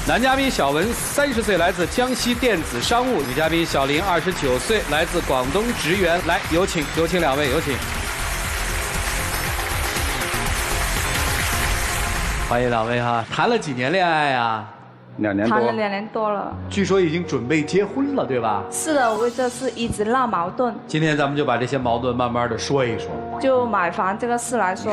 男嘉宾小文30岁，来自江西电子商务；女嘉宾小林29岁，来自广东职员。来，有请两位，有请。欢迎两位哈！谈了几年恋爱呀？2年多。谈了2年多了。据说已经准备结婚了，对吧？是的，我为这事一直闹矛盾。今天咱们就把这些矛盾慢慢的说一说。就买房这个事来说，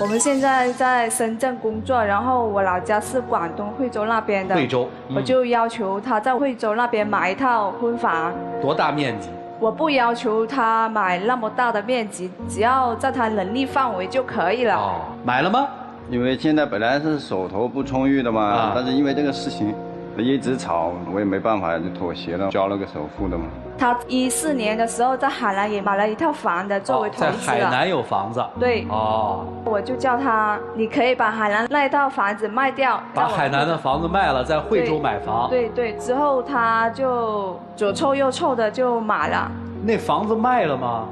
我们现在在深圳工作，然后我老家是广东惠州那边的。惠州。我就要求他在惠州那边买一套婚房。多大面积？我不要求他买那么大的面积，只要在他能力范围就可以了。哦，买了吗？因为现在本来是手头不充裕的嘛，但是因为这个事情一直吵，我也没办法，就妥协了，交了个首付的嘛。他14年的时候在海南也买了一套房的，作为投资。在海南有房子。对。哦。我就叫他，你可以把海南那一套房子卖掉，把海南的房子卖了，在惠州买房。对对。之后他就左凑右凑的就买了。那房子卖了吗？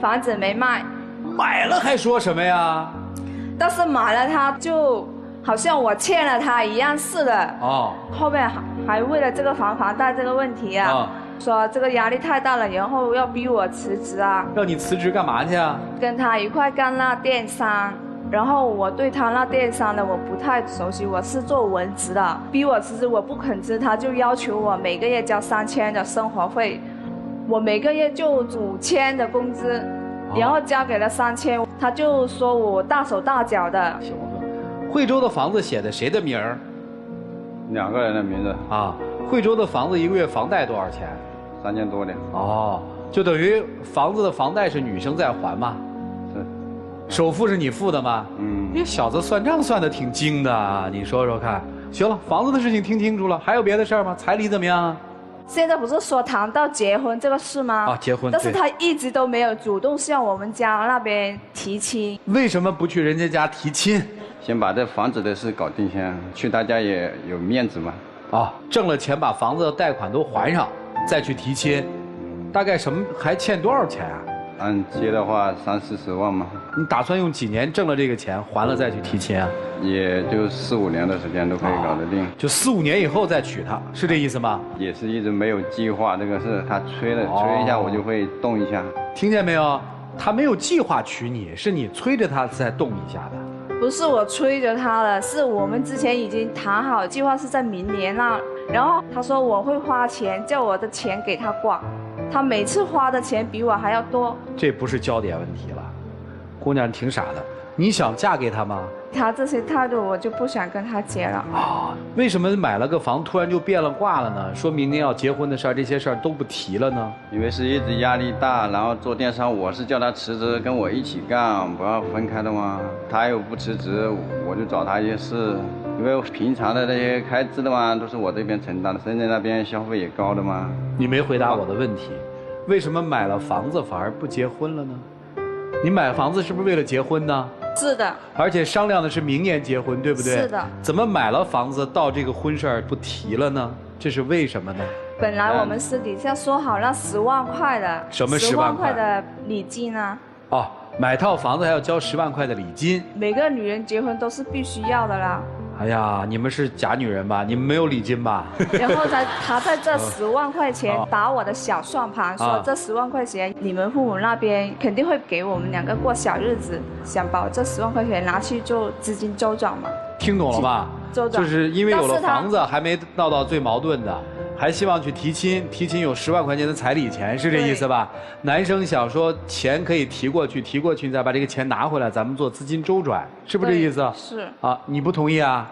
房子没卖。买了还说什么呀？但是买了他就好像我欠了他一样似的。哦。后面还为了这个房贷这个问题啊，说这个压力太大了，然后要逼我辞职啊。让你辞职干嘛去啊？跟他一块干那电商，然后我对他那电商的我不太熟悉，我是做文职的，逼我辞职我不肯辞，他就要求我每个月交3000的生活费，我每个月就5000的工资。然后交给了3000，他就说我大手大脚的。惠州的房子写的谁的名儿？2个人的名字啊。惠州的房子一个月房贷多少钱？3000多点。哦，就等于房子的房贷是女生在还吗？是。首付是你付的吗？这小子算账算得挺精的啊，你说说看。行了，房子的事情听清楚了，还有别的事儿吗？彩礼怎么样啊？现在不是说谈到结婚这个事吗？啊，结婚。但是他一直都没有主动向我们家那边提亲。为什么不去人家家提亲？先把这房子的事搞定先，去他家也有面子嘛。啊，挣了钱把房子的贷款都还上，再去提亲。大概还欠多少钱啊？按揭的话30-40万嘛。你打算用几年挣了这个钱还了再去提亲啊？也就4-5年的时间都可以搞得定。就4-5年以后再娶她，是这意思吗？也是一直没有计划，这个是他催一下我就会动一下。听见没有？他没有计划娶你，是你催着他才动一下的。不是我催着他的，是我们之前已经谈好，计划是在明年了。然后他说我会花钱，叫我的钱给他管。他每次花的钱比我还要多。这不是焦点问题了，姑娘挺傻的。你想嫁给他吗？他这些态度，我就不想跟他结了。啊，为什么买了个房突然就变了卦了呢？说明年要结婚的事儿，这些事儿都不提了呢？因为是一直压力大，然后做电商，我是叫他辞职跟我一起干，不要分开的嘛。他又不辞职，我就找他一些事。因为平常的那些开支的嘛，都是我这边承担的，深圳那边消费也高的嘛。你没回答我的问题，为什么买了房子反而不结婚了呢？你买房子是不是为了结婚呢？是的。而且商量的是明年结婚，对不对？是的。怎么买了房子到这个婚事儿不提了呢？这是为什么呢？本来我们私底下说好那10万块的。什么10万块的礼金呢？哦，买套房子还要交10万块的礼金。每个女人结婚都是必须要的啦。哎呀，你们是假女人吧？你们没有礼金吧？然后他在这10万块钱打我的小算盘，说这10万块钱你们父母那边肯定会给我们2个过小日子，想把这10万块钱拿去做资金周转嘛。听懂了吧？周转就是因为有了房子还没闹到最矛盾的，还希望去提亲，提亲有10万块钱的彩礼钱，是这意思吧？男生想说钱可以提过去，你再把这个钱拿回来，咱们做资金周转，是不是这意思？是。啊，你不同意啊？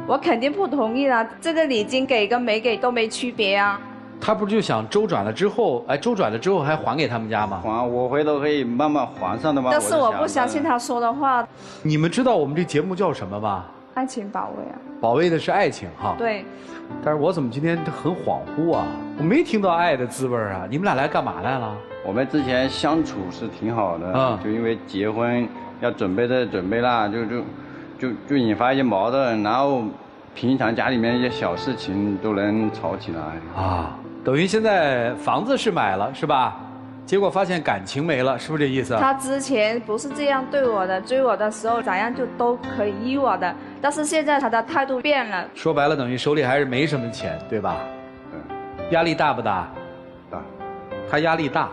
我肯定不同意啦，这个礼金给跟没给都没区别啊。他不就想周转了之后，周转了之后还还给他们家吗？还，我回头可以慢慢还上的吗？但是我不相信他说的话。你们知道我们这节目叫什么吗？爱情保卫啊。保卫的是爱情哈。对。但是我怎么今天很恍惚啊？我没听到爱的滋味啊！你们俩来干嘛来了？我们之前相处是挺好的，就因为结婚要准备这准备那，就引发一些矛盾，然后平常家里面一些小事情都能吵起来。啊，等于现在房子是买了是吧？结果发现感情没了，是不是这意思？他之前不是这样对我的，追我的时候咋样就都可以依我的，但是现在他的态度变了。说白了，等于手里还是没什么钱，对吧？压力大不大？大。他压力大，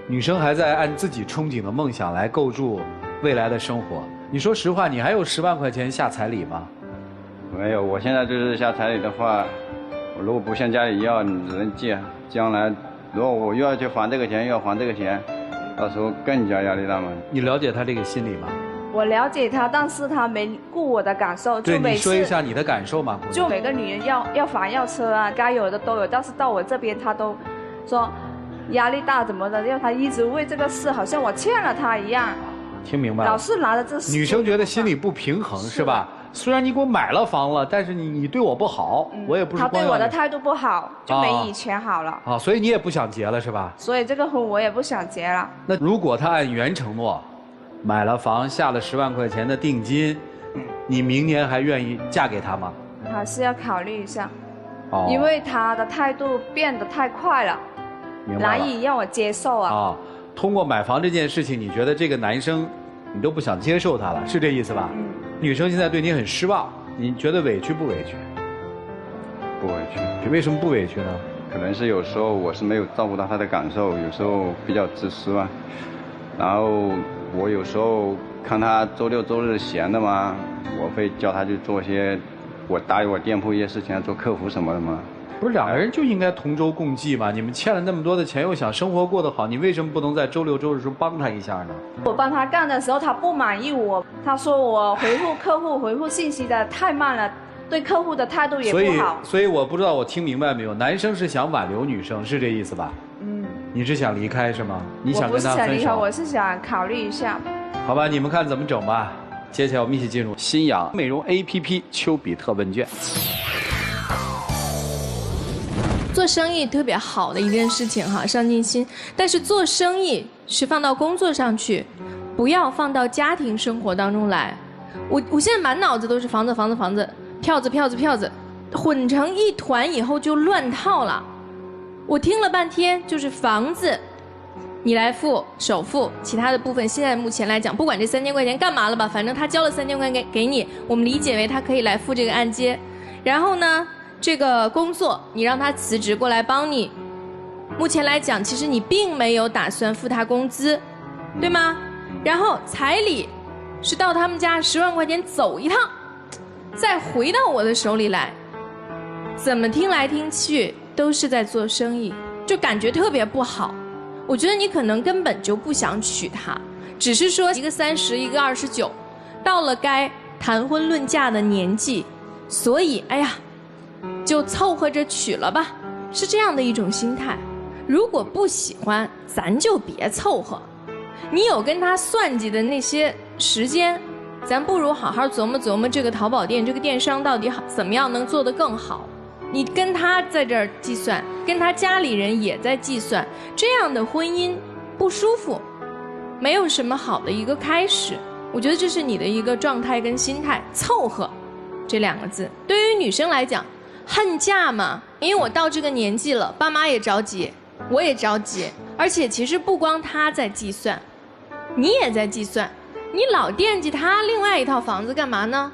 女生还在按自己憧憬的梦想来构筑未来的生活。你说实话，你还有10万块钱下彩礼吗？没有，我现在就是下彩礼的话，我如果不向家里要，你只能借。将来如果我又要去还这个钱，又要还这个钱，到时候更加压力大嘛。你了解他这个心理吗？我了解他，但是他没顾我的感受。对，就每次你说一下你的感受嘛。就每个女人要房要车啊，该有的都有，但是到我这边他都说压力大怎么的，要他一直为这个事好像我欠了他一样。听明白了。老是拿着这事。女生觉得心里不平衡是吧？虽然你给我买了房了，但是你对我不好，我也不是。他对我的态度不好，就没以前好了。啊，所以你也不想结了是吧？所以这个婚我也不想结了。那如果他按原承诺，买了房，下了10万块钱的定金，你明年还愿意嫁给他吗？还是要考虑一下。哦。因为他的态度变得太快了，难以让我接受啊。啊，通过买房这件事情，你觉得这个男生，你都不想接受他了，是这意思吧？女生现在对你很失望，你觉得委屈不委屈？不委屈。为什么不委屈呢？可能是有时候我是没有照顾到他的感受，有时候比较自私吧。然后我有时候看他周六周日闲的嘛，我会叫他去做些我打理我店铺一些事情，做客服什么的嘛。不是两个人就应该同舟共济嘛？你们欠了那么多的钱，又想生活过得好，你为什么不能在周六周日时候帮他一下呢？我帮他干的时候，他不满意我，他说我回复客户回复信息的太慢了，对客户的态度也不好。所以我不知道我听明白没有？男生是想挽留女生，是这意思吧？你是想离开是吗？你想跟他分手？我不是想离开，我是想考虑一下。好吧，你们看怎么整吧。接下来我们一起进入新氧美容 APP 丘比特问卷。做生意特别好的一件事情哈，上进心。但是做生意是放到工作上去，不要放到家庭生活当中来。我现在满脑子都是房子，票子，混成一团以后就乱套了。我听了半天，就是房子，你来付首付，其他的部分现在目前来讲，不管这3000块钱干嘛了吧，反正他交了3000块给你，我们理解为他可以来付这个按揭。然后呢？这个工作，你让他辞职过来帮你。目前来讲，其实你并没有打算付他工资，对吗？然后彩礼是到他们家10万块钱走一趟，再回到我的手里来。怎么听来听去都是在做生意，就感觉特别不好。我觉得你可能根本就不想娶她，只是说一个30，一个29，到了该谈婚论嫁的年纪，所以哎呀。就凑合着娶了吧，是这样的一种心态。如果不喜欢，咱就别凑合。你有跟他算计的那些时间，咱不如好好琢磨琢磨这个淘宝店，这个电商到底怎么样能做得更好。你跟他在这儿计算，跟他家里人也在计算，这样的婚姻不舒服，没有什么好的一个开始。我觉得这是你的一个状态跟心态。凑合这2个字，对于女生来讲，恨嫁嘛，因为我到这个年纪了，爸妈也着急，我也着急，而且其实不光他在计算，你也在计算，你老惦记他另外一套房子干嘛呢？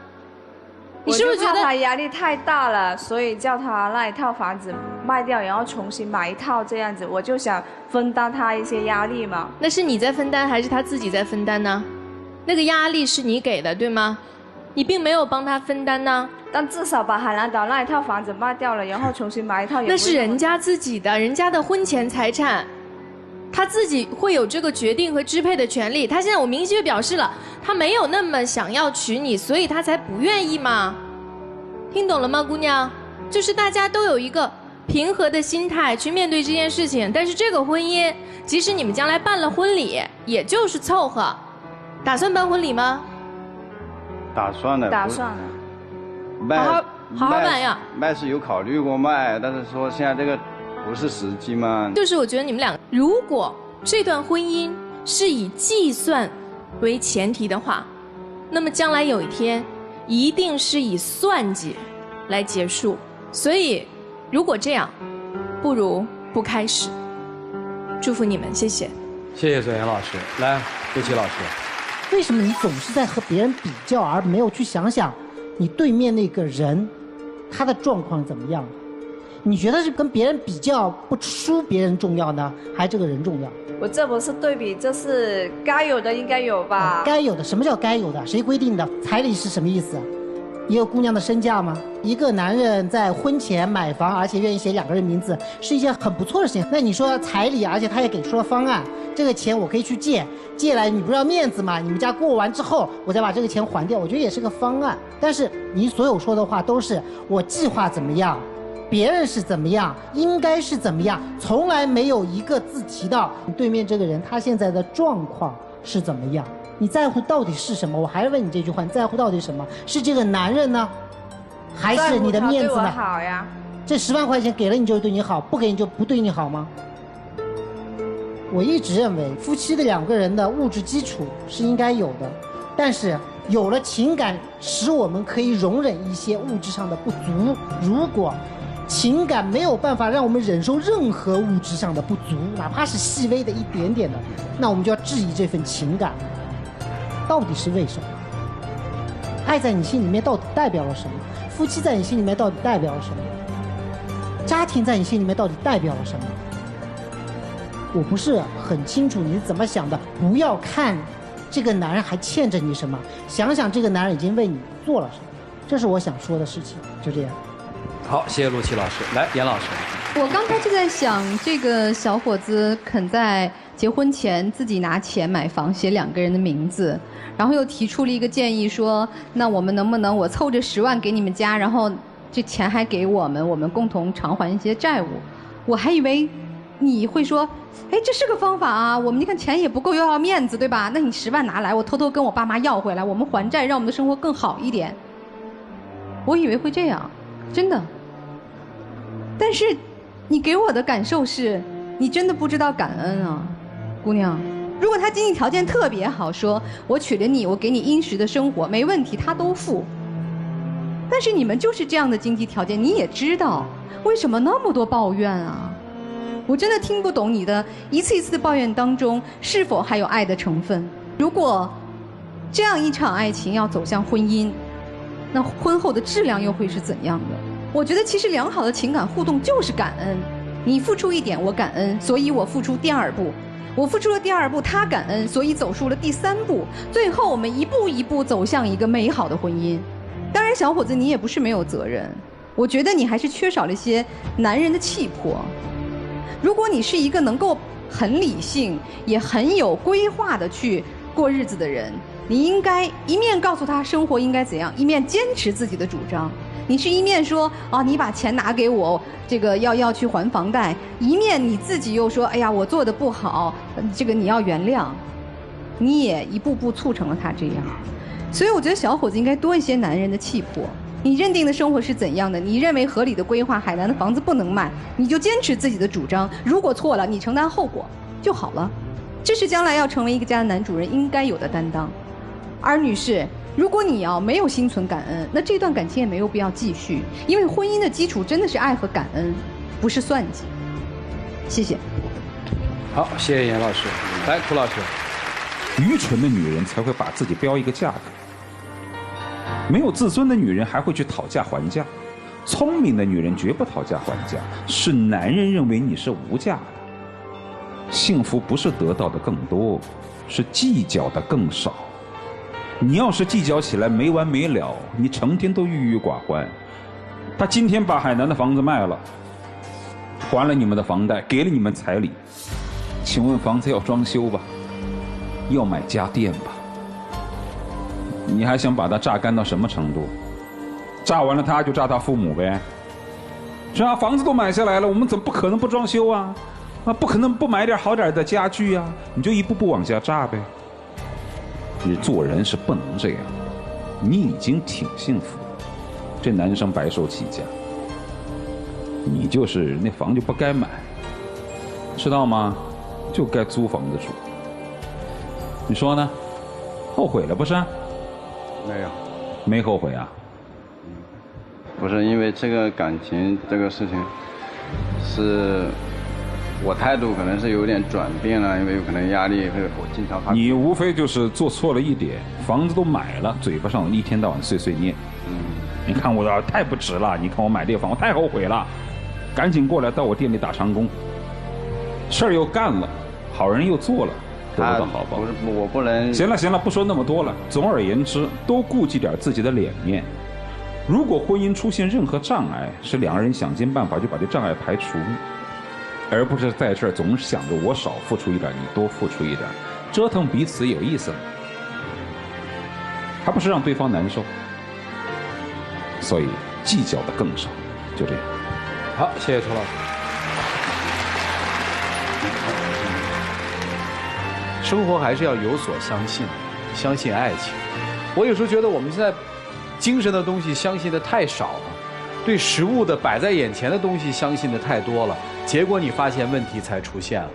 你是不是觉得他压力太大了，所以叫他那一套房子卖掉，然后重新买一套这样子，我就想分担他一些压力嘛。那是你在分担还是他自己在分担呢？那个压力是你给的，对吗？你并没有帮他分担呢。但至少把海南岛那一套房子卖掉了，然后重新买一套也。那是人家自己的，人家的婚前财产，他自己会有这个决定和支配的权利。他现在我明确表示了，他没有那么想要娶你，所以他才不愿意嘛。听懂了吗，姑娘？就是大家都有一个平和的心态去面对这件事情。但是这个婚姻，即使你们将来办了婚礼，也就是凑合。打算办婚礼吗？打算了。打算了。好好办呀。卖是有考虑过卖，但是说现在这个不是时机嘛。就是我觉得你们俩，如果这段婚姻是以计算为前提的话，那么将来有一天一定是以算计来结束。所以如果这样，不如不开始。祝福你们，谢谢。谢谢左岩老师，来，周琦老师。为什么你总是在和别人比较，而没有去想想你对面那个人他的状况怎么样？你觉得是跟别人比较不输别人重要呢，还是这个人重要？我这不是对比，这是该有的应该有吧？该有的，什么叫该有的？谁规定的？彩礼是什么意思？一个姑娘的身价吗？一个男人在婚前买房，而且愿意写2个人名字，是一件很不错的事情。那你说彩礼，而且他也给出了方案，这个钱我可以去借来，你不是要面子吗？你们家过完之后，我再把这个钱还掉，我觉得也是个方案。但是你所有说的话都是我计划怎么样，别人是怎么样，应该是怎么样，从来没有一个字提到你对面这个人他现在的状况是怎么样。你在乎到底是什么？我还是问你这句话，你在乎到底什么？是这个男人呢，还是你的面子呢？好呀。这10万块钱给了你就对你好，不给你就不对你好吗？我一直认为夫妻的2个人的物质基础是应该有的，但是有了情感，使我们可以容忍一些物质上的不足。如果情感没有办法让我们忍受任何物质上的不足，哪怕是细微的一点点的，那我们就要质疑这份情感。到底是为什么？爱在你心里面到底代表了什么？夫妻在你心里面到底代表了什么？家庭在你心里面到底代表了什么？我不是很清楚你是怎么想的。不要看这个男人还欠着你什么，想想这个男人已经为你做了什么，这是我想说的事情。就这样。好，谢谢陆琪老师。来，严老师。我刚才就在想，这个小伙子肯在结婚前自己拿钱买房，写2个人的名字，然后又提出了一个建议说，那我们能不能我凑这10万给你们家，然后这钱还给我们共同偿还一些债务。我还以为你会说，哎，这是个方法啊，我们你看钱也不够，又要面子，对吧？那你10万拿来，我偷偷跟我爸妈要回来，我们还债，让我们的生活更好一点。我以为会这样，真的。但是你给我的感受是，你真的不知道感恩啊，姑娘。如果他经济条件特别好，说我娶了你，我给你殷实的生活，没问题，他都付。但是你们就是这样的经济条件，你也知道，为什么那么多抱怨啊？我真的听不懂你的一次一次的抱怨当中是否还有爱的成分。如果这样一场爱情要走向婚姻，那婚后的质量又会是怎样的？我觉得其实良好的情感互动就是感恩，你付出一点我感恩，所以我付出第2步，我付出了第2步，他感恩，所以走出了第3步，最后我们一步一步走向一个美好的婚姻。当然小伙子你也不是没有责任，我觉得你还是缺少了一些男人的气魄。如果你是一个能够很理性也很有规划的去过日子的人，你应该一面告诉他生活应该怎样，一面坚持自己的主张。你是一面说啊，你把钱拿给我，这个要去还房贷，一面你自己又说，哎呀，我做的不好，这个你要原谅。你也一步步促成了他这样。所以我觉得小伙子应该多一些男人的气魄。你认定的生活是怎样的？你认为合理的规划，海南的房子不能卖，你就坚持自己的主张。如果错了，你承担后果就好了。这是将来要成为一个家的男主人应该有的担当。而女士，如果你要没有心存感恩，那这段感情也没有必要继续，因为婚姻的基础真的是爱和感恩，不是算计。谢谢。好，谢谢严老师。来，涂老师。愚蠢的女人才会把自己标一个价格，没有自尊的女人还会去讨价还价，聪明的女人绝不讨价还价，是男人认为你是无价的。幸福不是得到的更多，是计较的更少。你要是计较起来没完没了，你成天都郁郁寡欢。他今天把海南的房子卖了，还了你们的房贷，给了你们彩礼，请问房子要装修吧？要买家电吧？你还想把他榨干到什么程度？榨完了他就榨他父母呗。是啊，房子都买下来了，我们怎么不可能不装修啊？不可能不买点好点的家具啊？你就一步步往下榨呗。你做人是不能这样，你已经挺幸福了，这男生白手起家，你就是那房就不该买，知道吗？就该租房子住。你说呢？后悔了不是？没有，没后悔啊？不是因为这个感情这个事情，是我态度可能是有点转变了，因为有可能压力我经常你无非就是做错了一点，房子都买了，嘴巴上一天到晚碎碎念。你看我太不值了，你看我买这个房我太后悔了，赶紧过来到我店里打长工，事儿又干了，好人又做了，得不到好报。不是，我不能。行了，不说那么多了。总而言之，多顾及点自己的脸面。如果婚姻出现任何障碍，是两个人想尽办法就把这障碍排除，而不是在这儿总想着我少付出一点，你多付出一点，折腾彼此有意思吗？还不是让对方难受。所以计较的更少，就这样。好，谢谢楚老师。生活还是要有所相信，相信爱情。我有时候觉得我们现在精神的东西相信的太少了，对实物的摆在眼前的东西相信的太多了，结果你发现问题才出现了。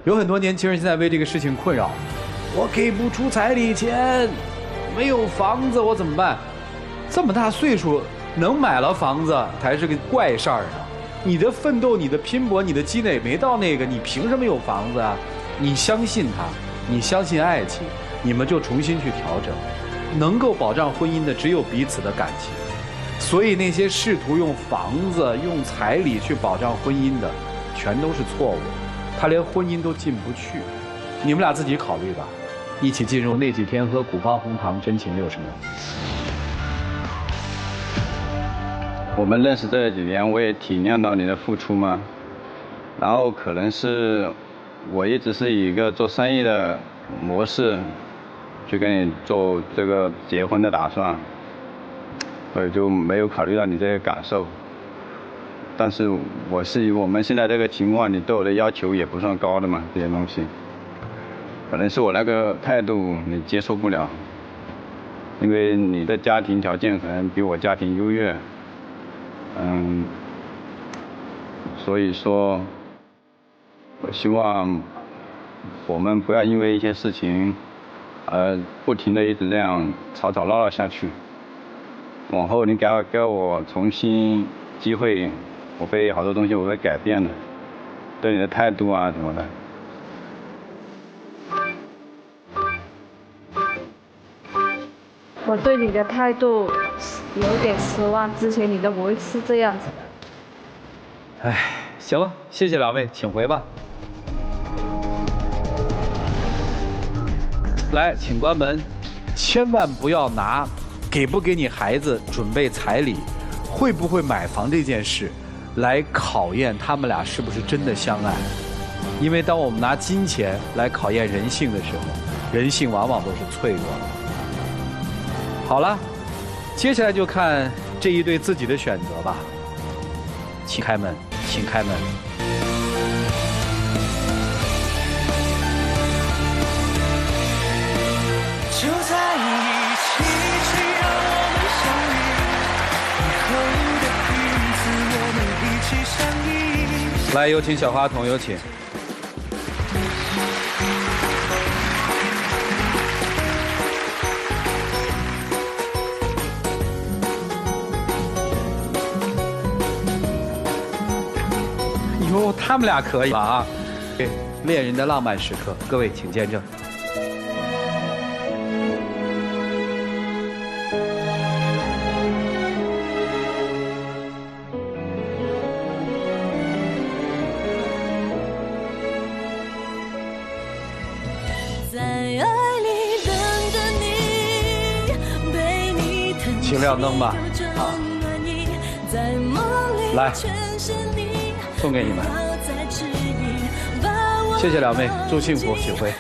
有很多年轻人现在为这个事情困扰，我给不出彩礼钱，没有房子我怎么办？这么大岁数能买了房子才是个怪事儿呢。你的奋斗、你的拼搏、你的积累没到那个，你凭什么有房子啊？你相信他，你相信爱情，你们就重新去调整。能够保障婚姻的只有彼此的感情，所以那些试图用房子、用彩礼去保障婚姻的，全都是错误。他连婚姻都进不去。你们俩自己考虑吧。一起进入那几天喝古方红糖真情60秒。我们认识这几年，我也体谅到你的付出嘛。然后可能是我一直是以一个做生意的模式去跟你做这个结婚的打算，所以就没有考虑到你这些感受。但是我是以我们现在这个情况，你对我的要求也不算高的嘛，这些东西，可能是我那个态度你接受不了，因为你的家庭条件可能比我家庭优越。所以说，我希望我们不要因为一些事情而不停的一直这样吵吵闹闹下去。往后你给我重新机会，我会好多东西我会改变的，对你的态度啊什么的。我对你的态度有点失望，之前你都不会是这样子的。哎，行了，谢谢两位，请回吧。来，请关门。千万不要拿给不给你孩子准备彩礼，会不会买房这件事来考验他们俩是不是真的相爱。因为当我们拿金钱来考验人性的时候，人性往往都是脆弱的。好了，接下来就看这一对自己的选择吧。请开门，请开门。就在一起，请让我们相遇，以后的日子我们一起相依。来，有请小话筒，有请。哟，他们俩可以了啊！对，恋人的浪漫时刻，各位请见证。请亮灯吧，啊！来，送给你们，谢谢两位，祝幸福，请回。